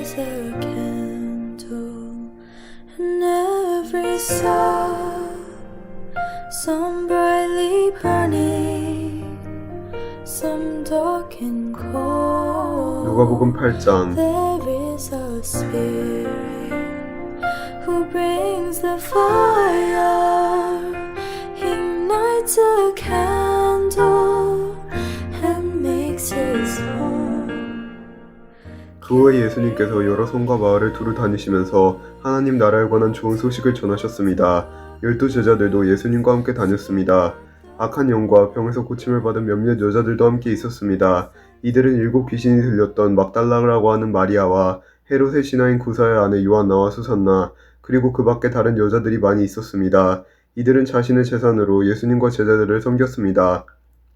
is a candle in every soul, some brightly burning, some dark and cold. 누가복음 8장. There is a spirit who brings the fire, ignites a candle and makes his home. 그 후에 예수님께서 여러 성과 마을을 두루 다니시면서 하나님 나라에 관한 좋은 소식을 전하셨습니다. 12 제자들도 예수님과 함께 다녔습니다. 악한 영과 병에서 고침을 받은 몇몇 여자들도 함께 있었습니다. 이들은 7 귀신이 들렸던 막달라라고 하는 마리아와 헤롯의 신하인 구사의 아내 요한나와 수산나, 그리고 그 밖에 다른 여자들이 많이 있었습니다. 이들은 자신의 재산으로 예수님과 제자들을 섬겼습니다.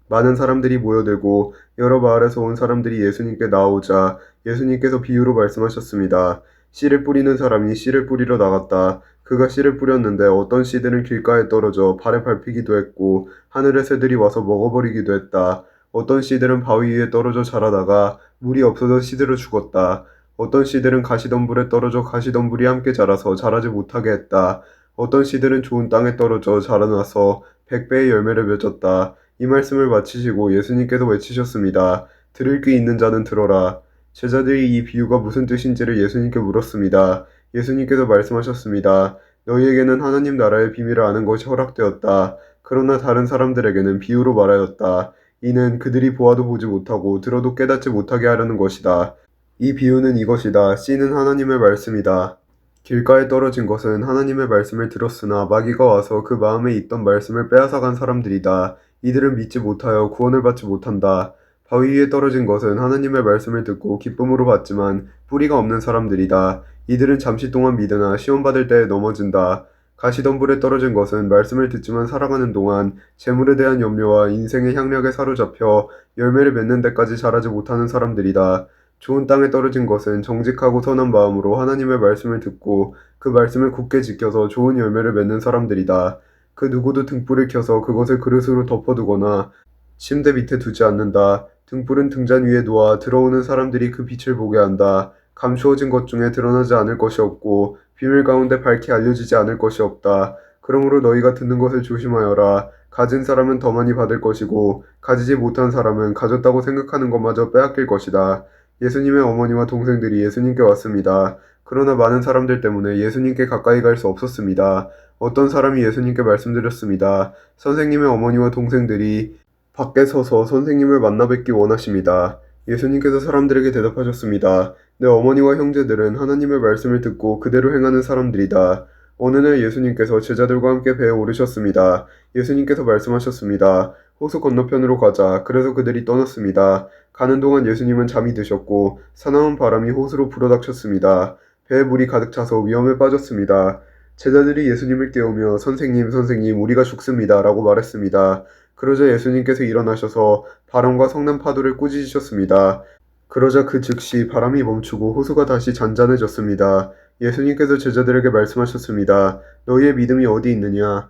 많은 사람들이 모여들고 여러 마을에서 온 사람들이 예수님께 나오자 예수님께서 비유로 말씀하셨습니다. 씨를 뿌리는 사람이 씨를 뿌리러 나갔다. 그가 씨를 뿌렸는데 어떤 씨들은 길가에 떨어져 발에 밟히기도 했고 하늘의 새들이 와서 먹어버리기도 했다. 어떤 씨들은 바위 위에 떨어져 자라다가 물이 없어서 시들어 죽었다. 어떤 씨들은 가시덤불에 떨어져 가시덤불이 함께 자라서 자라지 못하게 했다. 어떤 씨들은 좋은 땅에 떨어져 자라나서 100배의 열매를 맺었다. 이 말씀을 마치시고 예수님께서 외치셨습니다. 들을 귀 있는 자는 들어라. 제자들이 이 비유가 무슨 뜻인지를 예수님께 물었습니다. 예수님께서 말씀하셨습니다. 너희에게는 하나님 나라의 비밀을 아는 것이 허락되었다. 그러나 다른 사람들에게는 비유로 말하였다. 이는 그들이 보아도 보지 못하고 들어도 깨닫지 못하게 하려는 것이다. 이 비유는 이것이다. 씨는 하나님의 말씀이다. 길가에 떨어진 것은 하나님의 말씀을 들었으나 마귀가 와서 그 마음에 있던 말씀을 빼앗아간 사람들이다. 이들은 믿지 못하여 구원을 받지 못한다. 바위 위에 떨어진 것은 하나님의 말씀을 듣고 기쁨으로 받지만 뿌리가 없는 사람들이다. 이들은 잠시 동안 믿으나 시험받을 때에 넘어진다. 가시덤불에 떨어진 것은 말씀을 듣지만 살아가는 동안 재물에 대한 염려와 인생의 향락에 사로잡혀 열매를 맺는 데까지 자라지 못하는 사람들이다. 좋은 땅에 떨어진 것은 정직하고 선한 마음으로 하나님의 말씀을 듣고 그 말씀을 굳게 지켜서 좋은 열매를 맺는 사람들이다. 그 누구도 등불을 켜서 그것을 그릇으로 덮어두거나 침대 밑에 두지 않는다. 등불은 등잔 위에 놓아 들어오는 사람들이 그 빛을 보게 한다. 감추어진 것 중에 드러나지 않을 것이 없고 비밀 가운데 밝히 알려지지 않을 것이 없다. 그러므로 너희가 듣는 것을 조심하여라. 가진 사람은 더 많이 받을 것이고 가지지 못한 사람은 가졌다고 생각하는 것마저 빼앗길 것이다. 예수님의 어머니와 동생들이 예수님께 왔습니다. 그러나 많은 사람들 때문에 예수님께 가까이 갈 수 없었습니다. 어떤 사람이 예수님께 말씀드렸습니다. 선생님의 어머니와 동생들이 밖에 서서 선생님을 만나 뵙기 원하십니다. 예수님께서 사람들에게 대답하셨습니다. 내 어머니와 형제들은 하나님의 말씀을 듣고 그대로 행하는 사람들이다. 어느 날 예수님께서 제자들과 함께 배에 오르셨습니다. 예수님께서 말씀하셨습니다. 호수 건너편으로 가자. 그래서 그들이 떠났습니다. 가는 동안 예수님은 잠이 드셨고 사나운 바람이 호수로 불어닥쳤습니다. 배에 물이 가득 차서 위험에 빠졌습니다. 제자들이 예수님을 깨우며 선생님, 선생님, 우리가 죽습니다. 라고 말했습니다. 그러자 예수님께서 일어나셔서 바람과 성난 파도를 꾸짖으셨습니다. 그러자 그 즉시 바람이 멈추고 호수가 다시 잔잔해졌습니다. 예수님께서 제자들에게 말씀하셨습니다. 너희의 믿음이 어디 있느냐?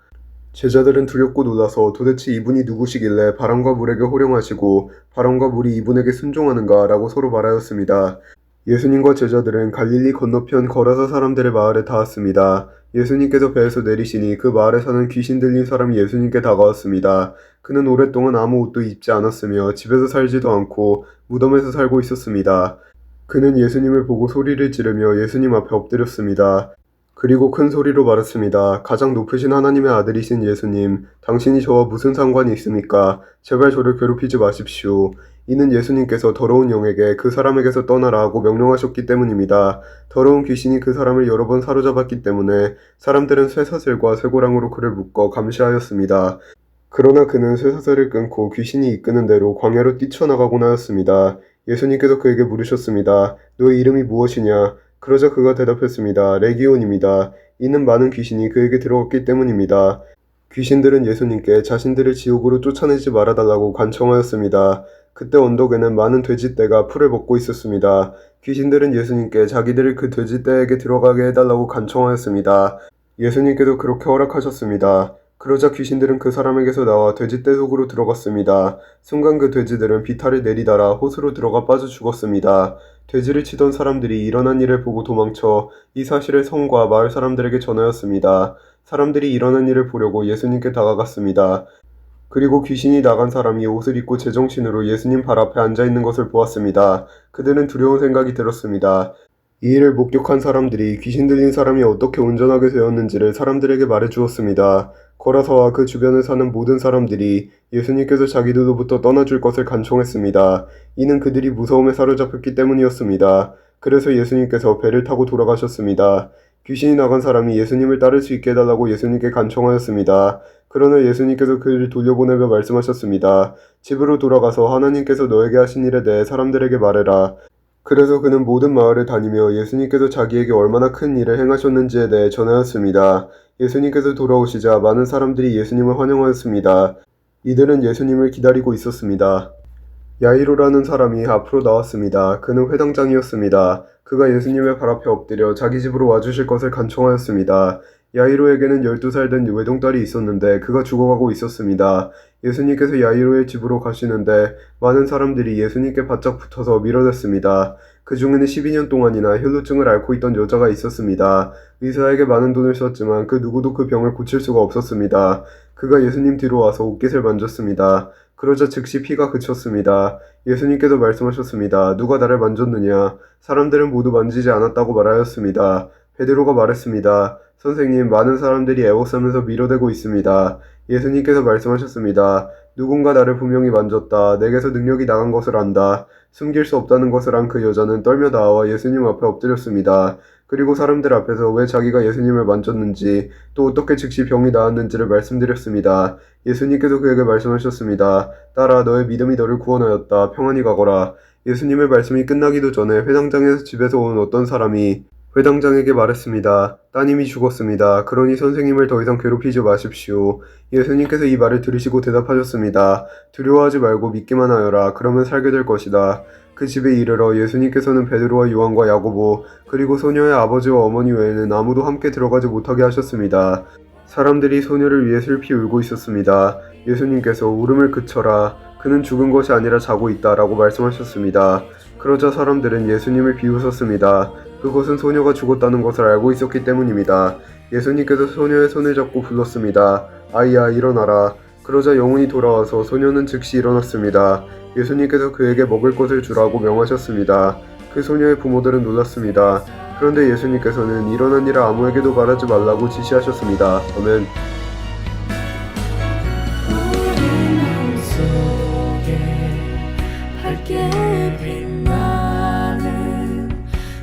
제자들은 두렵고 놀라서 도대체 이분이 누구시길래 바람과 물에게 호령하시고 바람과 물이 이분에게 순종하는가? 라고 서로 말하였습니다. 예수님과 제자들은 갈릴리 건너편 거라사 사람들의 마을에 닿았습니다. 예수님께서 배에서 내리시니 그 마을에 사는 귀신 들린 사람이 예수님께 다가왔습니다. 그는 오랫동안 아무 옷도 입지 않았으며 집에서 살지도 않고 무덤에서 살고 있었습니다. 그는 예수님을 보고 소리를 지르며 예수님 앞에 엎드렸습니다. 그리고 큰 소리로 말했습니다. 가장 높으신 하나님의 아들이신 예수님, 당신이 저와 무슨 상관이 있습니까? 제발 저를 괴롭히지 마십시오. 이는 예수님께서 더러운 영에게 그 사람에게서 떠나라 하고 명령하셨기 때문입니다. 더러운 귀신이 그 사람을 여러 번 사로잡았기 때문에 사람들은 쇠사슬과 쇠고랑으로 그를 묶어 감시하였습니다. 그러나 그는 쇠사슬을 끊고 귀신이 이끄는 대로 광야로 뛰쳐나가곤 하였습니다. 예수님께서 그에게 물으셨습니다. 너의 이름이 무엇이냐? 그러자 그가 대답했습니다. 레기온입니다. 이는 많은 귀신이 그에게 들어갔기 때문입니다. 귀신들은 예수님께 자신들을 지옥으로 쫓아내지 말아달라고 간청하였습니다. 그때 언덕에는 많은 돼지떼가 풀을 먹고 있었습니다. 귀신들은 예수님께 자기들을 그 돼지떼에게 들어가게 해달라고 간청하였습니다. 예수님께도 그렇게 허락하셨습니다. 그러자 귀신들은 그 사람에게서 나와 돼지떼 속으로 들어갔습니다. 순간 그 돼지들은 비탈을 내리달아 호수로 들어가 빠져 죽었습니다. 돼지를 치던 사람들이 일어난 일을 보고 도망쳐 이 사실을 성과 마을 사람들에게 전하였습니다. 사람들이 일어난 일을 보려고 예수님께 다가갔습니다. 그리고 귀신이 나간 사람이 옷을 입고 제정신으로 예수님 발 앞에 앉아 있는 것을 보았습니다. 그들은 두려운 생각이 들었습니다. 이 일을 목격한 사람들이 귀신 들린 사람이 어떻게 운전하게 되었는지를 사람들에게 말해 주었습니다. 거라사와 그 주변에 사는 모든 사람들이 예수님께서 자기들로부터 떠나줄 것을 간청했습니다. 이는 그들이 무서움에 사로잡혔기 때문이었습니다. 그래서 예수님께서 배를 타고 돌아가셨습니다. 귀신이 나간 사람이 예수님을 따를 수 있게 해달라고 예수님께 간청하였습니다. 그러나 예수님께서 그를 돌려보내며 말씀하셨습니다. 집으로 돌아가서 하나님께서 너에게 하신 일에 대해 사람들에게 말해라. 그래서 그는 모든 마을을 다니며 예수님께서 자기에게 얼마나 큰 일을 행하셨는지에 대해 전하였습니다. 예수님께서 돌아오시자 많은 사람들이 예수님을 환영하였습니다. 이들은 예수님을 기다리고 있었습니다. 야이로라는 사람이 앞으로 나왔습니다. 그는 회당장이었습니다. 그가 예수님의 발 앞에 엎드려 자기 집으로 와주실 것을 간청하였습니다. 야이로에게는 12살 된 외동딸이 있었는데 그가 죽어가고 있었습니다. 예수님께서 야이로의 집으로 가시는데 많은 사람들이 예수님께 바짝 붙어서 밀어댔습니다. 그 중에는 12년 동안이나 혈루증을 앓고 있던 여자가 있었습니다. 의사에게 많은 돈을 썼지만 그 누구도 그 병을 고칠 수가 없었습니다. 그가 예수님 뒤로 와서 옷깃을 만졌습니다. 그러자 즉시 피가 그쳤습니다. 예수님께서 말씀하셨습니다. 누가 나를 만졌느냐? 사람들은 모두 만지지 않았다고 말하였습니다. 베드로가 말했습니다. 선생님, 많은 사람들이 애워싸면서 밀어대고 있습니다. 예수님께서 말씀하셨습니다. 누군가 나를 분명히 만졌다. 내게서 능력이 나간 것을 안다. 숨길 수 없다는 것을 안 그 여자는 떨며 나와 예수님 앞에 엎드렸습니다. 그리고 사람들 앞에서 왜 자기가 예수님을 만졌는지 또 어떻게 즉시 병이 나았는지를 말씀드렸습니다. 예수님께서 그에게 말씀하셨습니다. 딸아, 너의 믿음이 너를 구원하였다. 평안히 가거라. 예수님의 말씀이 끝나기도 전에 회당장에서 집에서 온 어떤 사람이 회당장에게 말했습니다. 따님이 죽었습니다. 그러니 선생님을 더 이상 괴롭히지 마십시오. 예수님께서 이 말을 들으시고 대답하셨습니다. 두려워하지 말고 믿기만 하여라. 그러면 살게 될 것이다. 그 집에 이르러 예수님께서는 베드로와 요한과 야고보 그리고 소녀의 아버지와 어머니 외에는 아무도 함께 들어가지 못하게 하셨습니다. 사람들이 소녀를 위해 슬피 울고 있었습니다. 예수님께서 울음을 그쳐라. 그는 죽은 것이 아니라 자고 있다 라고 말씀하셨습니다. 그러자 사람들은 예수님을 비웃었습니다. 그것은 소녀가 죽었다는 것을 알고 있었기 때문입니다. 예수님께서 소녀의 손을 잡고 불렀습니다. 아이야, 일어나라. 그러자 영혼이 돌아와서 소녀는 즉시 일어났습니다. 예수님께서 그에게 먹을 것을 주라고 명하셨습니다. 그 소녀의 부모들은 놀랐습니다. 그런데 예수님께서는 일어난 일을 아무에게도 말하지 말라고 지시하셨습니다. 아멘.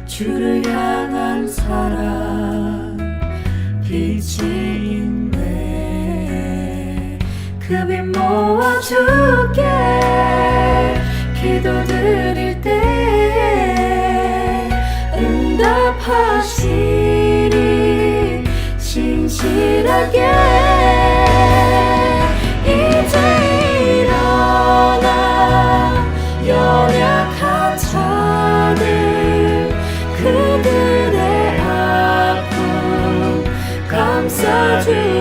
주를 향한 사랑 빛이 있네. 그 빛 모아 주께 기도드릴 때 응답하시리. 신실하게 이제 일어나 연약한 자들 그들의 아픔 감싸주